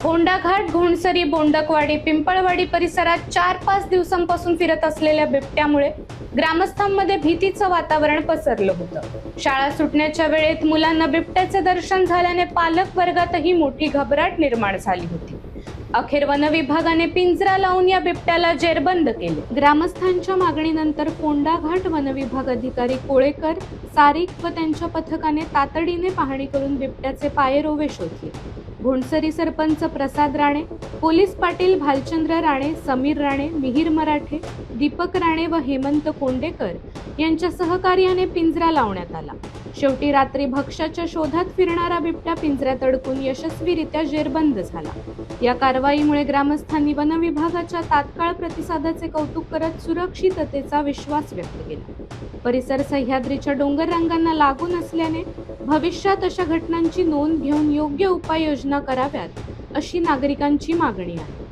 फोंडाघाट, घोणसरी, बोंडकवाडी, पिंपळवाडी परिसरात 4-5 दिवसांपासून फिरत असलेल्या बिबट्यामुळे ग्रामस्थांमध्ये भीतीचं वातावरण पसरलं होतं। शाळा सुटण्याच्या वेळेत मुलांना बिबट्याचे दर्शन झाल्याने पालक वर्गातही मोठी घबराट निर्माण झाली होती। अखेर वन विभागाने पिंजरा लावून या बिबट्याला जेरबंद केले। ग्रामस्थांच्या मागणीनंतर फोंडाघाट वन विभाग अधिकारी कोळेकर, सारिक व त्यांच्या पथकाने तातडीने पाहणी करून बिबट्याचे पायरोवे शोधले। घोणसरी सरपंच प्रसाद राणे, पोलीस पाटील भालचंद्र राणे, समीर राणे, मिहिर मराठे, दीपक राणे व हेमंत कोंडेकर यांच्या सहकार्याने पिंजरा लावण्यात आला। शेवटी रात्री भक्ष्याच्या शोधात फिरणारा बिबट्या पिंजऱ्यात अडकून यशस्वीरित्या जेरबंद झाला। या कारवाईमुळे ग्रामस्थांनी वन विभागाच्या तात्काळ प्रतिसादाचे कौतुक करत सुरक्षिततेचा विश्वास व्यक्त केला। परिसर सह्याद्रीच्या डोंगर रांगांना लागून असल्याने भविष्यात अशा घटनांची नोंद घेऊन योग्य उपाययोजना कराव्यात अशी नागरिकांची मागणी आहे।